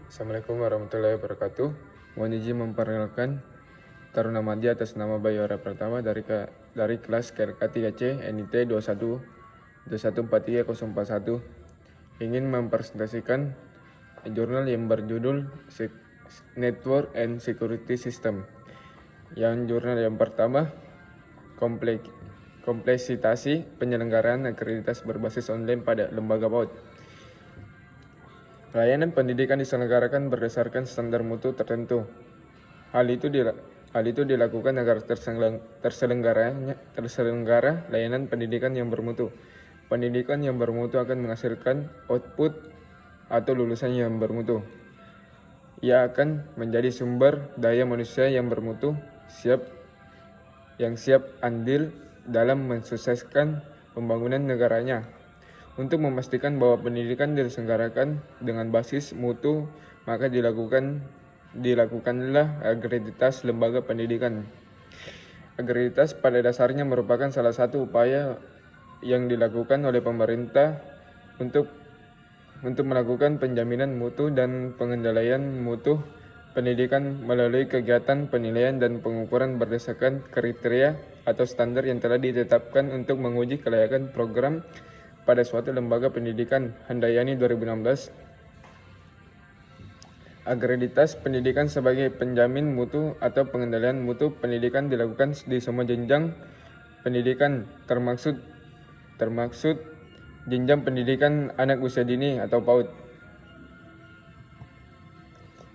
Assalamualaikum warahmatullahi wabarakatuh. Mohon izin memperkenalkan Taruna Madya atas nama Bayora Pratama dari kelas KRK3C NIT 21 ingin mempresentasikan jurnal yang berjudul Network and Security System. Jurnal yang pertama, kompleksitas penyelenggaraan akreditasi berbasis online pada lembaga PAUD. Layanan pendidikan diselenggarakan berdasarkan standar mutu tertentu. Hal itu dilakukan agar terselenggara layanan pendidikan yang bermutu. Pendidikan yang bermutu akan menghasilkan output atau lulusan yang bermutu. Ia akan menjadi sumber daya manusia yang bermutu, yang siap andil dalam mensukseskan pembangunan negaranya. Untuk memastikan bahwa pendidikan diselenggarakan dengan basis mutu, maka dilakukanlah akreditasi lembaga pendidikan. Akreditasi pada dasarnya merupakan salah satu upaya yang dilakukan oleh pemerintah untuk melakukan penjaminan mutu dan pengendalian mutu pendidikan melalui kegiatan penilaian dan pengukuran berdasarkan kriteria atau standar yang telah ditetapkan untuk menguji kelayakan program pada suatu lembaga pendidikan. Handayani 2016. Akreditasi pendidikan sebagai penjamin mutu atau pengendalian mutu pendidikan dilakukan di semua jenjang pendidikan, termaksud jenjang pendidikan anak usia dini atau PAUD.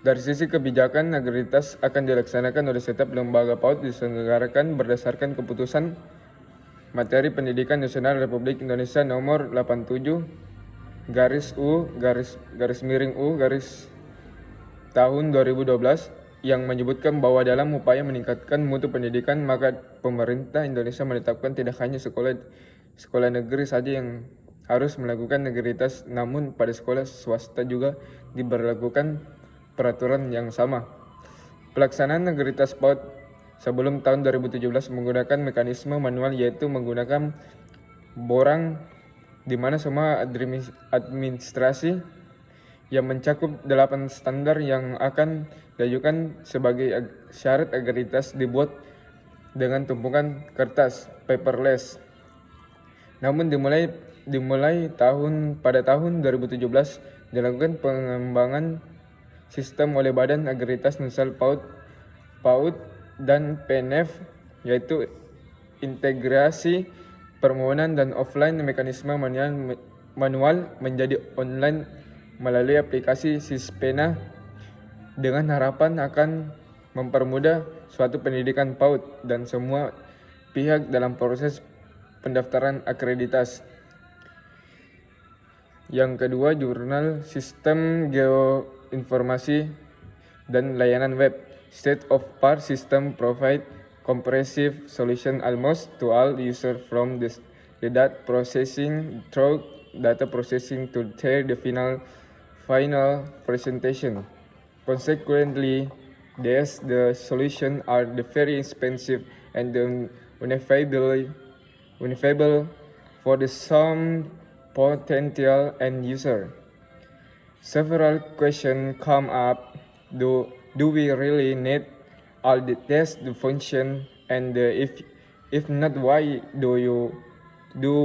Dari sisi kebijakan, akreditasi akan dilaksanakan oleh setiap lembaga PAUD diselenggarakan berdasarkan keputusan Materi Pendidikan Nasional Republik Indonesia Nomor 87 tahun 2012 yang menyebutkan bahwa dalam upaya meningkatkan mutu pendidikan, maka pemerintah Indonesia menetapkan tidak hanya sekolah negeri saja yang harus melakukan akreditasi, namun pada sekolah swasta juga diberlakukan peraturan yang sama. Pelaksanaan akreditasi PAUD sebelum tahun 2017 menggunakan mekanisme manual, yaitu menggunakan borang di mana semua administrasi yang mencakup 8 standar yang akan diajukan sebagai syarat akreditasi dibuat dengan tumpukan kertas paperless. Namun dimulai pada tahun 2017 dilakukan pengembangan sistem oleh Badan Akreditasi Nasional PAUD dan PNF, yaitu integrasi permohonan dan offline mekanisme manual menjadi online melalui aplikasi Sispena, dengan harapan akan mempermudah suatu pendidikan PAUD dan semua pihak dalam proses pendaftaran akreditasi. Yang kedua, jurnal Sistem Geoinformasi dan Layanan Web. State of Part System provide comprehensive solution almost to all users, from the data processing through data processing to the final presentation. Consequently, the solution are very expensive and unavailable for some potential end user. Several questions come up. Do we really need all the tests, the function, and if not, why do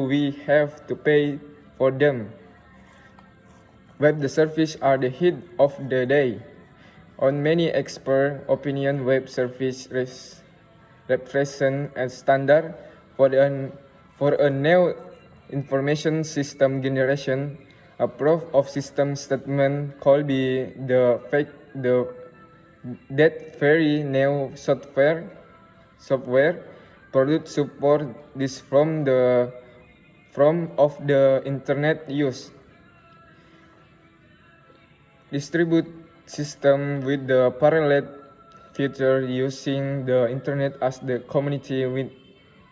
we have to pay for them? Web services are the hit of the day. On many expert opinion, web service represent a standard for a new information system generation. A proof of system statement could be that very new software product support this from of the internet use. Distribute system with the parallel feature using the internet as the community with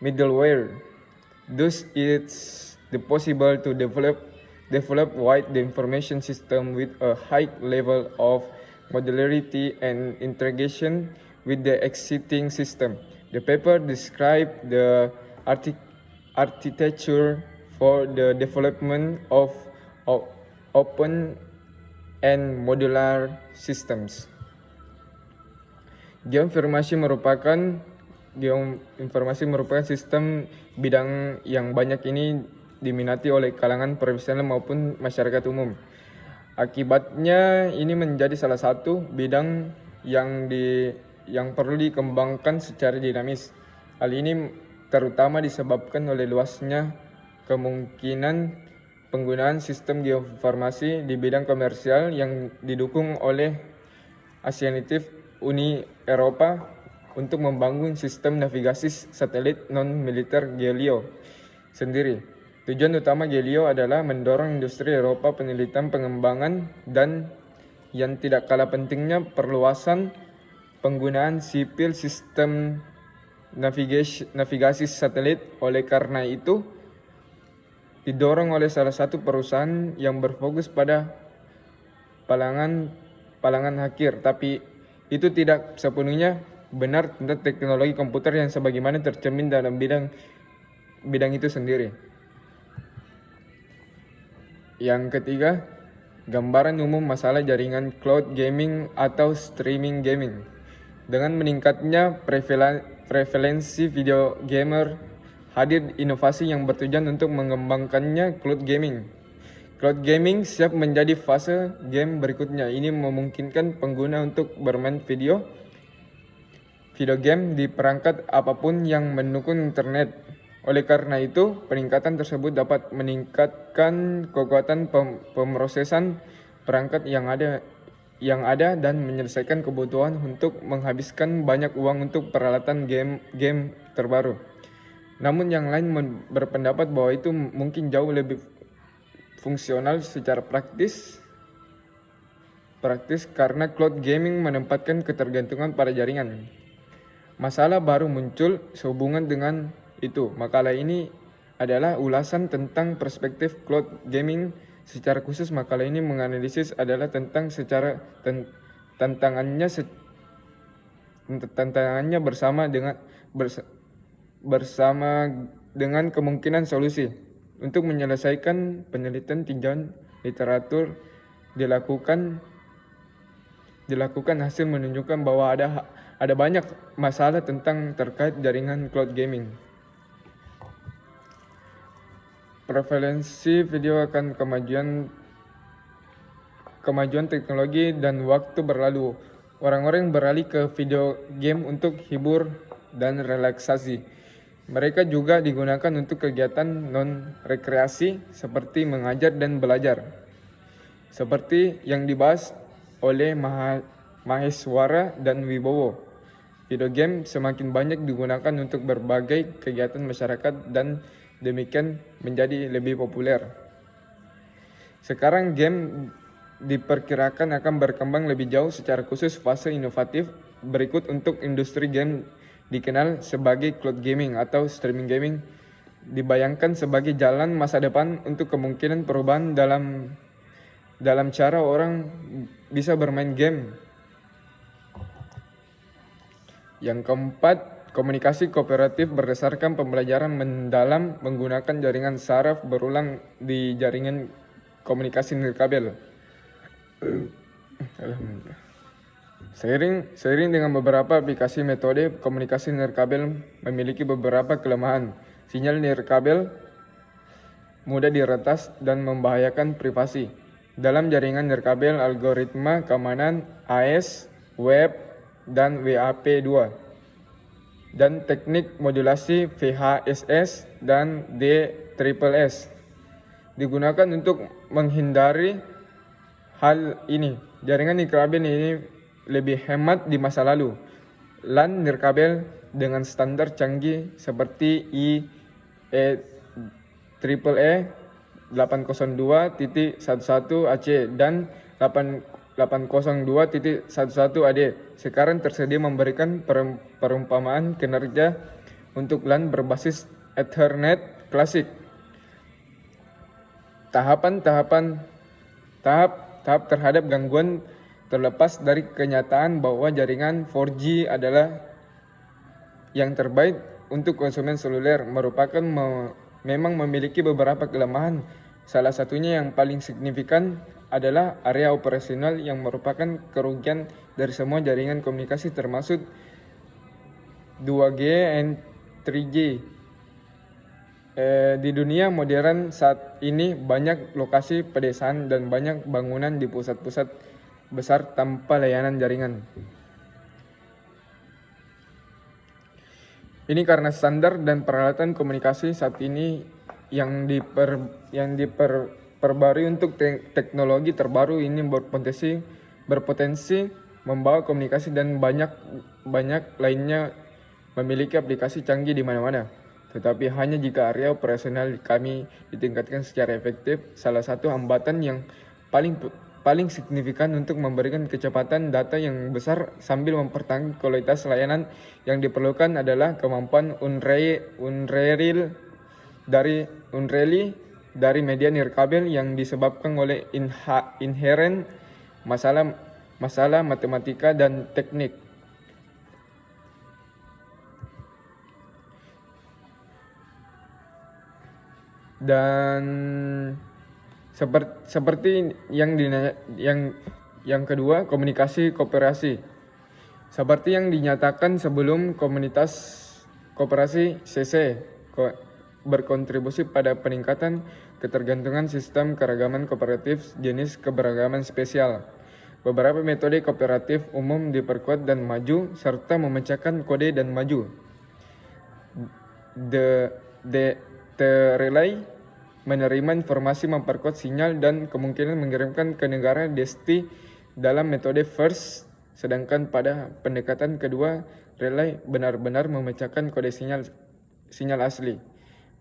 middleware. Thus, it's possible to develop wide the information system with a high level of modularity and integration with the existing system. The paper described the architecture for the development of open and modular systems. Geoinformasi merupakan sistem bidang yang banyak ini diminati oleh kalangan profesional maupun masyarakat umum. Akibatnya ini menjadi salah satu bidang yang perlu dikembangkan secara dinamis. Hal ini terutama disebabkan oleh luasnya kemungkinan penggunaan sistem geoinformasi di bidang komersial yang didukung oleh Asiatic Uni Eropa untuk membangun sistem navigasi satelit non-militer Galileo sendiri. Tujuan utama Galileo adalah mendorong industri Eropa penelitian pengembangan dan yang tidak kalah pentingnya perluasan penggunaan sipil sistem navigasi satelit. Oleh karena itu, didorong oleh salah satu perusahaan yang berfokus pada palangan hakir, tapi itu tidak sepenuhnya benar tentang teknologi komputer yang sebagaimana tercermin dalam bidang itu sendiri. Yang ketiga, gambaran umum masalah jaringan cloud gaming atau streaming gaming. Dengan meningkatnya prevalensi video gamer, hadir inovasi yang bertujuan untuk mengembangkannya cloud gaming. Cloud gaming siap menjadi fase game berikutnya. Ini memungkinkan pengguna untuk bermain video game di perangkat apapun yang mendukung internet. Oleh karena itu, peningkatan tersebut dapat meningkatkan kekuatan pemrosesan perangkat yang ada dan menyelesaikan kebutuhan untuk menghabiskan banyak uang untuk peralatan game terbaru. Namun yang lain berpendapat bahwa itu mungkin jauh lebih fungsional secara praktis karena cloud gaming menempatkan ketergantungan pada jaringan. Masalah baru muncul sehubungan dengan itu. Makalah ini adalah ulasan tentang perspektif cloud gaming. Secara khusus makalah ini menganalisis adalah tentang tantangannya bersama dengan kemungkinan solusi. Untuk menyelesaikan penelitian tinjauan literatur dilakukan hasil menunjukkan bahwa ada banyak masalah terkait jaringan cloud gaming. Prevalensi video akan kemajuan teknologi dan waktu berlalu. Orang-orang beralih ke video game untuk hibur dan relaksasi. Mereka juga digunakan untuk kegiatan non-rekreasi seperti mengajar dan belajar. Seperti yang dibahas oleh Maheswara dan Wibowo, video game semakin banyak digunakan untuk berbagai kegiatan masyarakat dan demikian menjadi lebih populer. Sekarang game diperkirakan akan berkembang lebih jauh, secara khusus fase inovatif berikut untuk industri game dikenal sebagai cloud gaming atau streaming gaming dibayangkan sebagai jalan masa depan untuk kemungkinan perubahan dalam cara orang bisa bermain game. Yang keempat, komunikasi kooperatif berdasarkan pembelajaran mendalam menggunakan jaringan saraf berulang di jaringan komunikasi nirkabel. Seiring dengan beberapa aplikasi metode komunikasi nirkabel memiliki beberapa kelemahan. Sinyal nirkabel mudah diretas dan membahayakan privasi. Dalam jaringan nirkabel, algoritma keamanan AES, web, dan WAP2 dan teknik modulasi VHSS dan DSSS digunakan untuk menghindari hal ini. Jaringan nirkabel ini lebih hemat di masa lalu. LAN nirkabel dengan standar canggih seperti IEEE 802.11ac dan 802.11ad sekarang tersedia memberikan perumpamaan kinerja untuk LAN berbasis Ethernet klasik. Tahap terhadap gangguan terlepas dari kenyataan bahwa jaringan 4G adalah yang terbaik untuk konsumen seluler memang memiliki beberapa kelemahan. Salah satunya yang paling signifikan adalah area operasional yang merupakan kerugian dari semua jaringan komunikasi termasuk 2G and 3G. Di dunia modern saat ini banyak lokasi pedesaan dan banyak bangunan di pusat-pusat besar tanpa layanan jaringan. Ini karena standar dan peralatan komunikasi saat ini yang diperbarui untuk teknologi terbaru ini berpotensi membawa komunikasi dan banyak lainnya memiliki aplikasi canggih di mana-mana. Tetapi hanya jika area operasional kami ditingkatkan secara efektif. Salah satu hambatan yang paling signifikan untuk memberikan kecepatan data yang besar sambil mempertahankan kualitas layanan yang diperlukan adalah kemampuan unreal dari media nirkabel yang disebabkan oleh inherent masalah matematika dan teknik. Dan seperti yang kedua, komunikasi kooperasi. Seperti yang dinyatakan sebelum, komunitas kooperasi CC berkontribusi pada peningkatan ketergantungan sistem keragaman kooperatif jenis keberagaman spesial. Beberapa metode kooperatif umum diperkuat dan maju serta memecahkan kode dan maju. The relay menerima informasi, memperkuat sinyal dan kemungkinan mengirimkan ke negara desti dalam metode first, sedangkan pada pendekatan kedua, relay benar-benar memecahkan kode sinyal asli,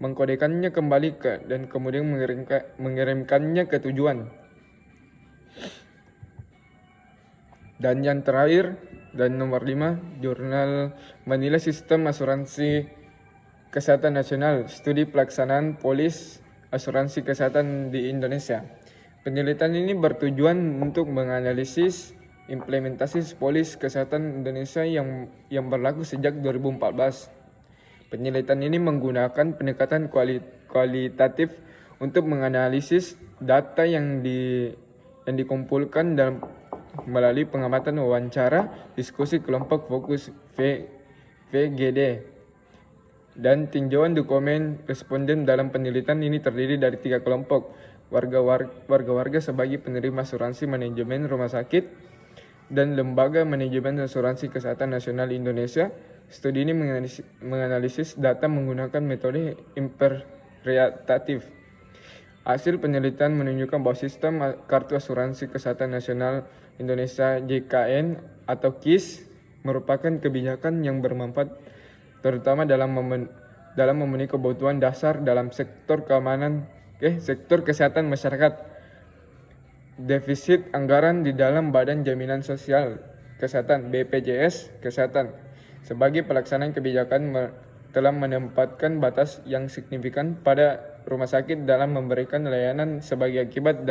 mengkodekannya kembali dan kemudian mengirimkannya ke tujuan. Dan yang terakhir dan nomor 5, jurnal menilai sistem asuransi kesehatan nasional, studi pelaksanaan polis asuransi kesehatan di Indonesia. Penelitian ini bertujuan untuk menganalisis implementasi polis kesehatan Indonesia yang berlaku sejak 2014. Penelitian ini menggunakan pendekatan kualitatif untuk menganalisis data yang dikumpulkan melalui pengamatan wawancara, diskusi kelompok fokus VGD, dan tinjauan dokumen responden. Dalam penelitian ini terdiri dari 3 kelompok, warga sebagai penerima asuransi manajemen rumah sakit dan lembaga manajemen asuransi kesehatan nasional Indonesia. Studi ini menganalisis data menggunakan metode interpretatif. Hasil penelitian menunjukkan bahwa sistem kartu asuransi kesehatan nasional Indonesia JKN atau KIS merupakan kebijakan yang bermanfaat terutama dalam memenuhi kebutuhan dasar dalam sektor sektor kesehatan masyarakat. Defisit anggaran di dalam Badan Jaminan Sosial Kesehatan BPJS Kesehatan sebagai pelaksanaan kebijakan telah menempatkan batas yang signifikan pada rumah sakit dalam memberikan layanan sebagai akibat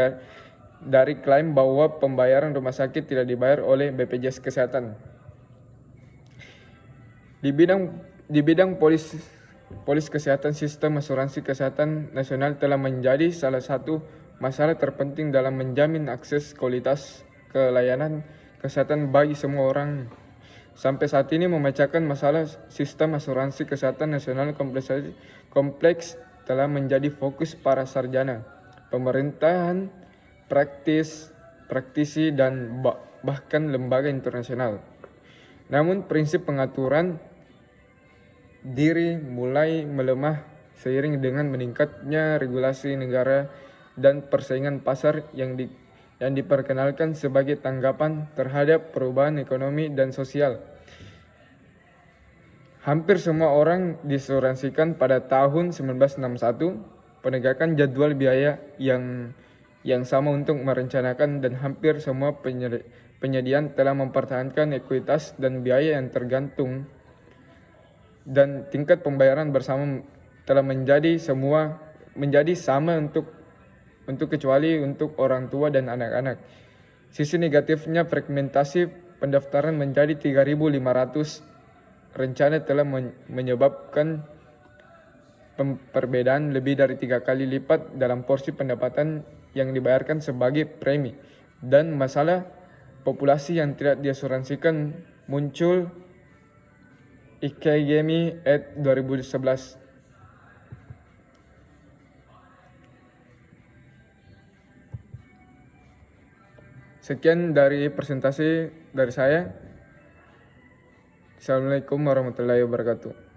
dari klaim bahwa pembayaran rumah sakit tidak dibayar oleh BPJS Kesehatan. Di bidang polis kesehatan, sistem asuransi kesehatan nasional telah menjadi salah satu masalah terpenting dalam menjamin akses kualitas ke layanan kesehatan bagi semua orang. Sampai saat ini memecahkan masalah sistem asuransi kesehatan nasional kompleks telah menjadi fokus para sarjana, pemerintahan, praktisi dan bahkan lembaga internasional. Namun prinsip pengaturan diri mulai melemah seiring dengan meningkatnya regulasi negara dan persaingan pasar yang diperkenalkan sebagai tanggapan terhadap perubahan ekonomi dan sosial. Hampir semua orang diasuransikan pada tahun 1961, penegakan jadwal biaya yang sama untuk merencanakan, dan hampir semua penyediaan telah mempertahankan ekuitas dan biaya yang tergantung, dan tingkat pembayaran bersama telah menjadi sama untuk kecuali untuk orang tua dan anak-anak. Sisi negatifnya, fragmentasi pendaftaran menjadi 3.500 rencana telah menyebabkan perbedaan lebih dari 3 kali lipat dalam porsi pendapatan yang dibayarkan sebagai premi, dan masalah populasi yang tidak diasuransikan muncul Ikegami et 2011. Sekian dari presentasi dari saya. Assalamualaikum warahmatullahi wabarakatuh.